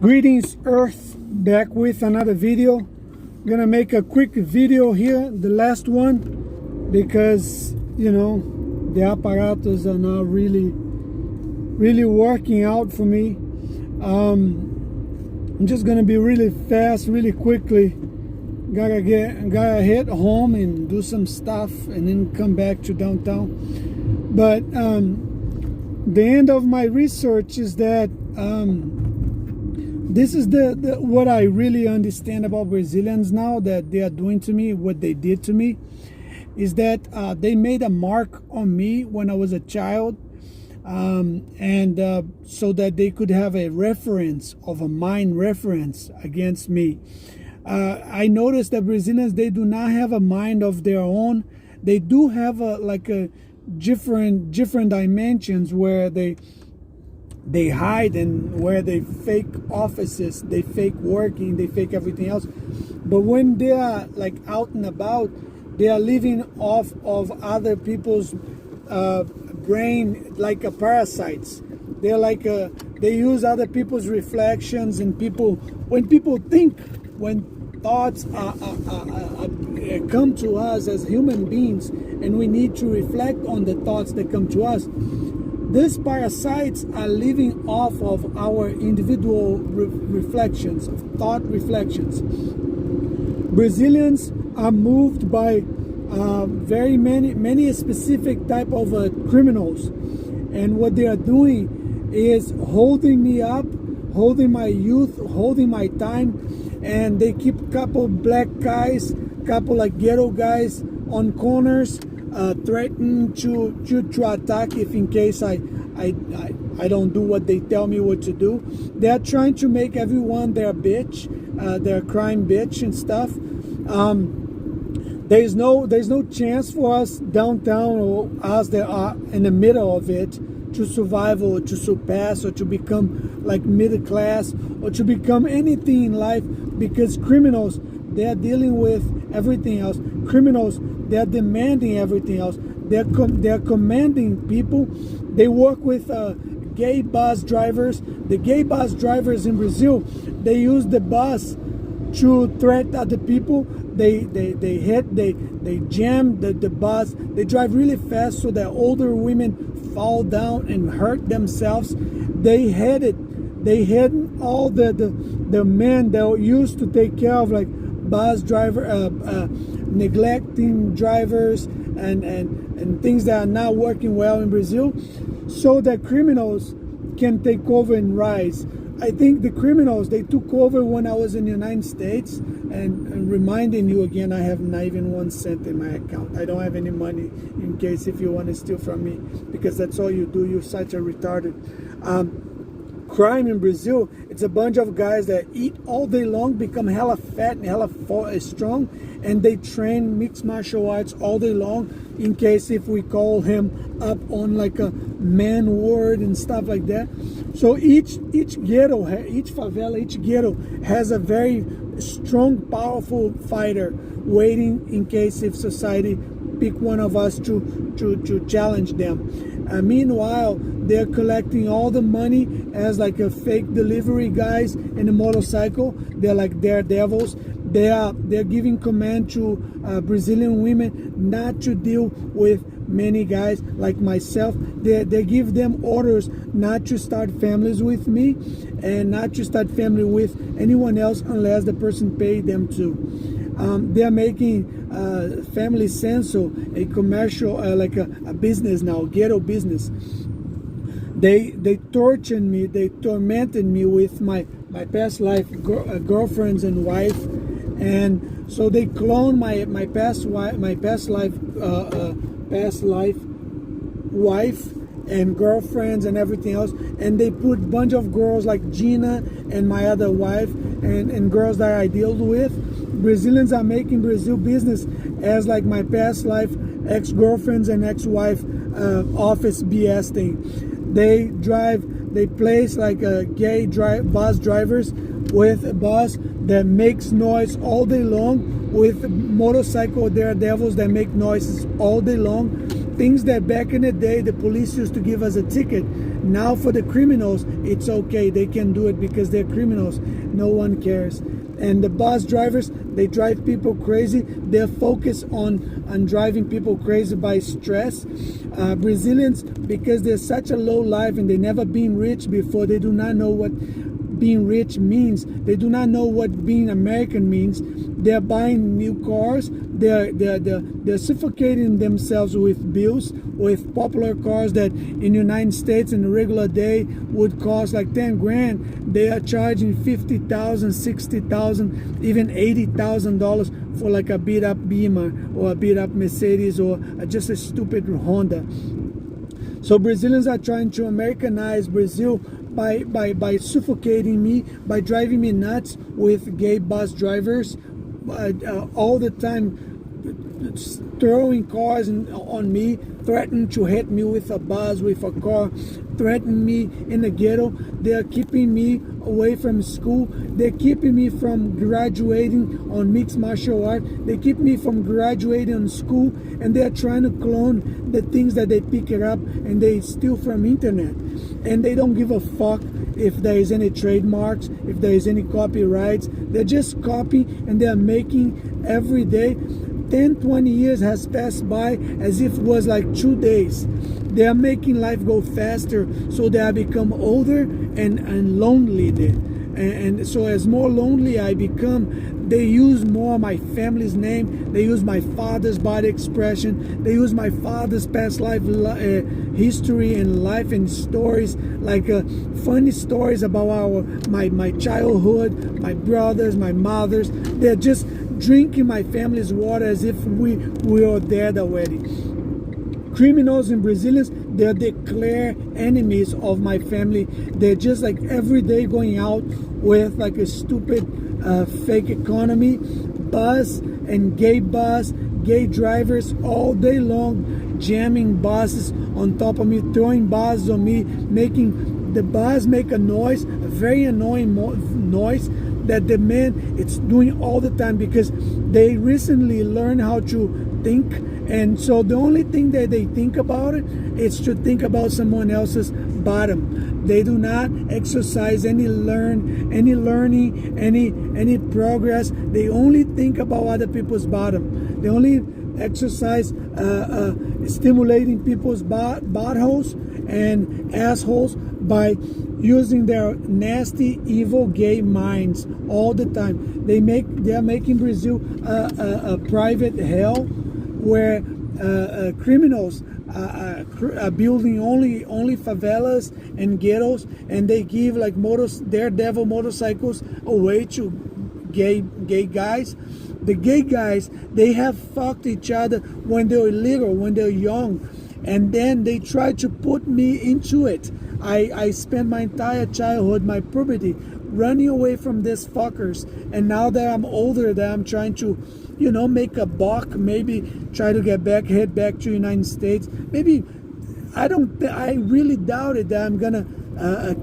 Greetings Earth, back with another video. I'm gonna make a quick video here, the last one, because you know the apparatus are not really working out for me. I'm just gonna be really fast, really quickly. Gotta head home and do some stuff and then come back to downtown. But the end of my research is that this is the what I really understand about Brazilians now, that they are doing to me, what they did to me, is that they made a mark on me when I was a child, so that they could have a reference of a mind reference against me. I noticed that Brazilians, they do not have a mind of their own. They do have a different dimensions where they hide, and where they fake offices, they fake working, they fake everything else. But when they are like out and about, they are living off of other people's brain, like parasites. They're like they use other people's reflections, and when people think, when thoughts come to us as human beings, and we need to reflect on the thoughts that come to us, these parasites are living off of our individual reflections, of thought reflections. Brazilians are moved by very many specific type of criminals, and what they are doing is holding me up, holding my youth, holding my time, and they keep a couple black guys, couple like ghetto guys on corners, threaten to attack if in case I don't do what they tell me what to do. They're trying to make everyone their bitch, their crime bitch and stuff. There's no chance for us downtown, or us that are in the middle of it, to survive or to surpass or to become like middle class or to become anything in life, because criminals, they are dealing with everything else. Criminals, they are demanding everything else. They're commanding people. They work with gay bus drivers. The gay bus drivers in Brazil, they use the bus to threat other people. They jam the bus. They drive really fast so that older women fall down and hurt themselves. They had all the men that used to take care of like bus driver, neglecting drivers and things that are not working well in Brazil, so that criminals can take over and rise. I think the criminals, they took over when I was in the United States, and reminding you again, I have not even 1 cent in my account. I don't have any money in case if you want to steal from me, because that's all you do. You're such a retarded. Crime in Brazil, it's a bunch of guys that eat all day long, become hella fat and hella strong, and they train mixed martial arts all day long in case if we call him up on like a man word and stuff like that. So each ghetto, each favela, each ghetto has a very strong, powerful fighter waiting in case if society pick one of us to challenge them. Meanwhile, they're collecting all the money as like a fake delivery guys in a motorcycle. They're like daredevils. They're giving command to Brazilian women not to deal with many guys like myself. They give them orders not to start families with me, and not to start family with anyone else unless the person paid them to. They're making family censo a commercial, like a business now, ghetto business. They tortured me, they tormented me with my past life girlfriends and wife, and so they cloned my past life wife and girlfriends and everything else, and they put a bunch of girls like Gina and my other wife and girls that I deal with. Brazilians are making Brazil business as like my past life ex-girlfriends and ex-wife office BS thing. They place like gay bus drivers with a bus that makes noise all day long, with motorcycle daredevils that make noises all day long. Things that back in the day the police used to give us a ticket, now for the criminals it's okay, they can do it because they're criminals, no one cares. And the bus drivers, they drive people crazy. They're focused on driving people crazy by stress. Brazilians, because they're such a low life and they never been rich before, they do not know what being rich means. They do not know what being American means. They're buying new cars. They're suffocating themselves with bills, with popular cars that in the United States in a regular day would cost like 10 grand. They are charging $50,000, $60,000, even $80,000 for like a beat up Beamer or a beat up Mercedes or just a stupid Honda. So Brazilians are trying to Americanize Brazil by suffocating me, by driving me nuts with gay bus drivers all the time, throwing cars on me, threatening to hit me with a bus, with a car, threatening me in the ghetto. They are keeping me away from school. They're keeping me from graduating on mixed martial art. They keep me from graduating on school, and they're trying to clone the things that they pick it up and they steal from internet. And they don't give a fuck if there is any trademarks, if there is any copyrights. They're just copying, and they're making every day. 10, 20 years has passed by as if it was like 2 days. They are making life go faster, so they have become older and lonely then. And so as more lonely I become, they use more my family's name, they use my father's body expression, they use my father's past life history and life and stories, like funny stories about my childhood, my brothers, my mothers. They're just drinking my family's water as if we are dead already. Criminals and Brazilians, they're declared enemies of my family. They're just like every day going out with like a stupid fake economy, bus and gay drivers all day long, jamming buses on top of me, throwing buses on me, making the bus make a noise, a very annoying noise that the man it's doing all the time, because they recently learned how to think. And so the only thing that they think about it is to think about someone else's bottom. They do not exercise any learning, any progress. They only think about other people's bottom. They only exercise stimulating people's buttholes and assholes by using their nasty, evil, gay minds all the time. They are making Brazil a private hell, where criminals are building only favelas and ghettos, and they give like daredevil motorcycles away to gay guys. The gay guys, they have fucked each other when they're illegal, when they're young, and then they try to put me into it. I spent my entire childhood, my puberty, running away from these fuckers, and now that I'm older, that I'm trying to, make a buck, maybe try to head back to the United States. Maybe, I really doubt it that I'm gonna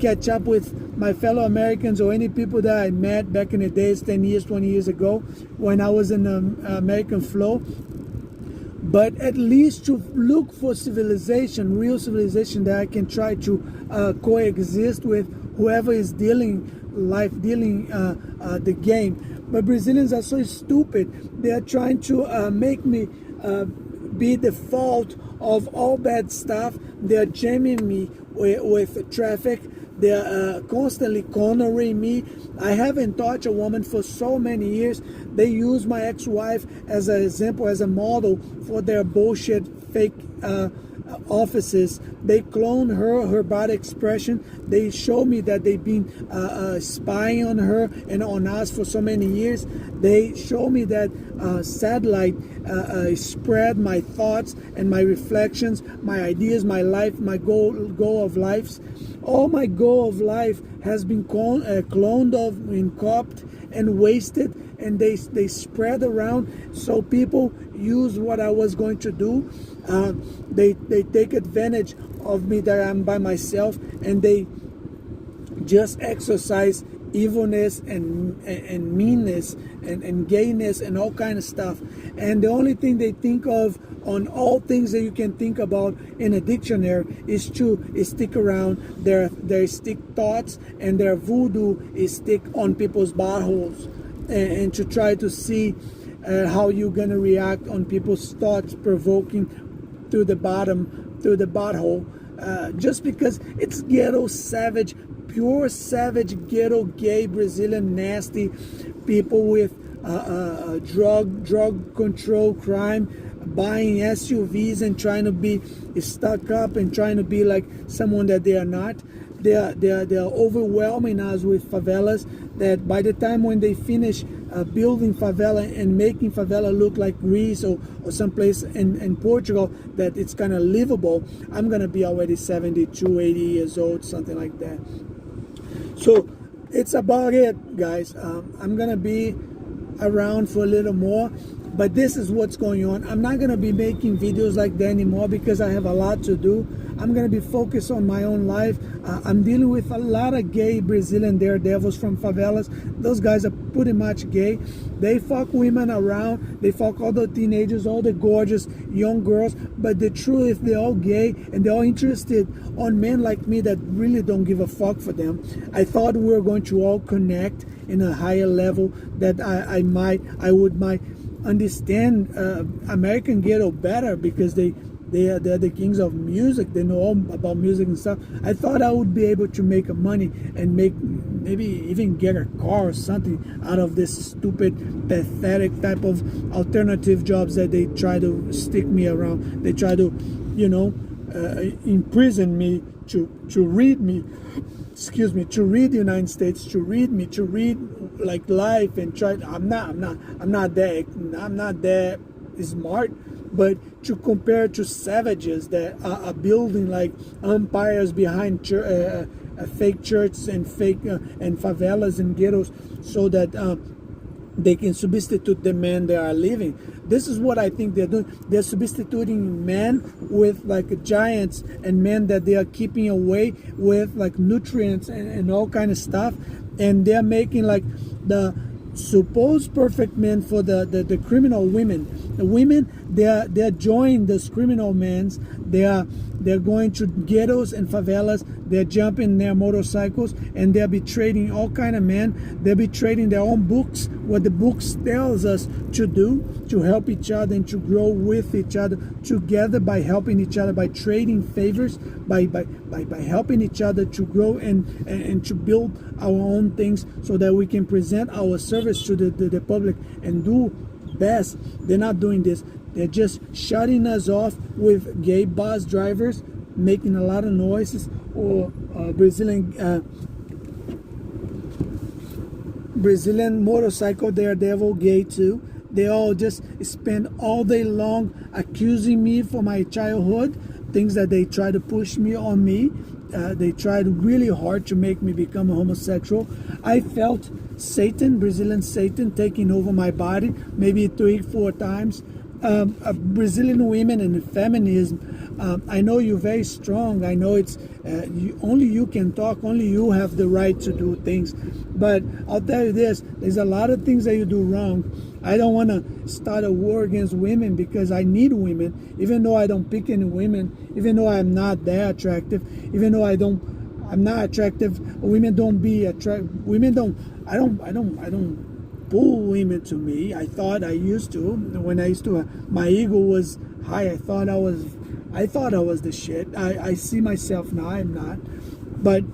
catch up with my fellow Americans or any people that I met back in the days, 10 years, 20 years ago, when I was in the American flow. But at least to look for civilization, real civilization, that I can try to coexist with whoever is dealing the game. But Brazilians are so stupid. They are trying to make me be the fault of all bad stuff. They are jamming me with traffic. They are constantly cornering me. I haven't touched a woman for so many years. They use my ex-wife as an example, as a model for their bullshit fake offices. They clone her body expression. They show me that they've been spying on her and on us for so many years. They show me that satellite spread my thoughts and my reflections, my ideas, my life, my goal of life. All my goal of life has been cloned of and copied and wasted, and they spread around, so people use what I was going to do. They take advantage of me that I'm by myself, and they just exercise evilness and meanness and gayness and all kind of stuff. And the only thing they think of on all things that you can think about in a dictionary is stick around their stick thoughts, and their voodoo is stick on people's buttholes, and to try to see how you're gonna react on people's thoughts provoking through the butthole, just because it's ghetto savage, pure savage ghetto gay Brazilian nasty people with drug control crime, buying SUVs and trying to be stuck up and trying to be like someone that they are not. They're overwhelming us with favelas, that by the time when they finish building favela and making favela look like Greece or someplace in Portugal that it's kind of livable, I'm gonna be already 72, 80 years old, something like that. So it's about it, guys. I'm gonna be around for a little more, but this is what's going on. I'm not gonna be making videos like that anymore because I have a lot to do. I'm gonna be focused on my own life. I'm dealing with a lot of gay Brazilian daredevils from favelas. Those guys are pretty much gay. They fuck women around. They fuck all the teenagers, all the gorgeous young girls. But the truth is, they're all gay and they're all interested on men like me that really don't give a fuck for them. I thought we were going to all connect in a higher level, that I might understand American ghetto better, because they're the kings of music. They know all about music and stuff. I thought I would be able to make money and maybe even get a car or something out of this stupid, pathetic type of alternative jobs that they try to stick me around. They try to, imprison me to read me. Excuse me, to read the United States, to read like life and try. I'm not that smart. But to compare to savages that are building like empires behind fake churches and fake and favelas and ghettos, so that they can substitute the men they are living. This is what I think they're doing. They're substituting men with like giants, and men that they are keeping away with like nutrients and all kind of stuff, and they're making like the supposed perfect men for the criminal women. The women, they're joining those criminal men. They're going to ghettos and favelas. They're jumping their motorcycles, and they'll be trading all kind of men. They'll be trading their own books, what the books tells us to do, to help each other and to grow with each other together, by helping each other, by trading favors, by helping each other to grow and to build our own things, so that we can present our service to the public and do best. They're not doing this. They're just shutting us off with gay bus drivers making a lot of noises, or Brazilian motorcycle daredevil gay too. They all just spend all day long accusing me for my childhood, things that they try to push me on me. They tried really hard to make me become a homosexual. I felt Satan, Brazilian Satan, taking over my body maybe 3-4 times. Brazilian women and feminism. I know you're very strong. I know it's only you can talk. Only you have the right to do things. But I'll tell you this: there's a lot of things that you do wrong. I don't want to start a war against women, because I need women, even though I don't pick any women, even though I'm not that attractive, even though I'm not attractive. Women don't be attractive. Women don't. I don't pull women to me. I thought I used to. When I used to, my ego was high. I thought I was the shit. I see myself now. I'm not. But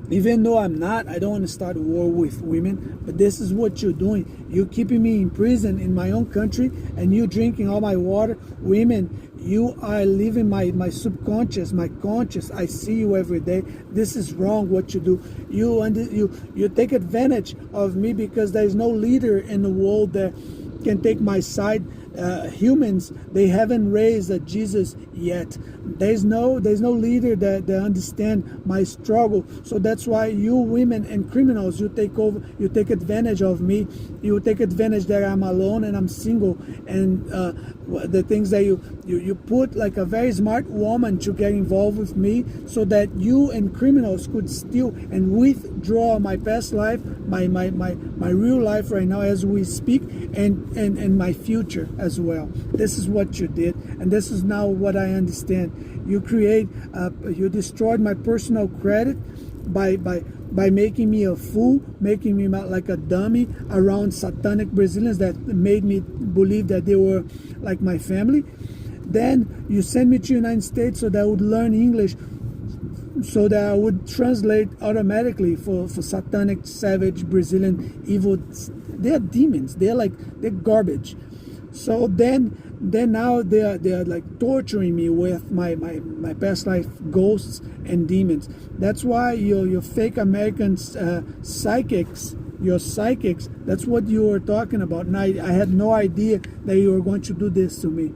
even though I'm not, I don't want to start a war with women. But this is what you're doing. You're keeping me in prison in my own country, and you drinking all my water. Women, you are living my subconscious, my conscious. I see you every day. This is wrong what you do. You take advantage of me, because there is no leader in the world that can take my side. Humans, they haven't raised a Jesus yet. There's no leader that understand my struggle. So that's why you women and criminals, you take over, you take advantage of me. You take advantage that I'm alone and I'm single, and the things that you put like a very smart woman to get involved with me, so that you and criminals could steal and withdraw my past life, my real life right now as we speak, and my future as well. This is what you did, and this is now what I understand. You you destroyed my personal credit by making me a fool, making me like a dummy around satanic Brazilians that made me believe that they were like my family. Then you sent me to the United States so that I would learn English, so that I would translate automatically for satanic, savage, Brazilian, evil. They're demons. They're garbage. So then now they're like torturing me with my past life ghosts and demons. That's why your fake Americans, psychics, your psychics, that's what you were talking about. And I had no idea that you were going to do this to me.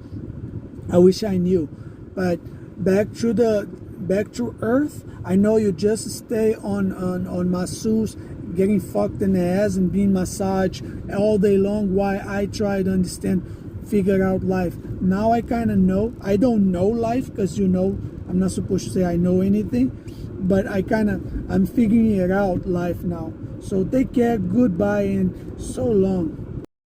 I wish I knew. But back to Earth, I know you just stay on masseuse, getting fucked in the ass and being massaged all day long while I try to figure out life. Now I kind of know. I don't know life because, I'm not supposed to say I know anything, but I'm figuring it out life now. So take care, goodbye, and so long.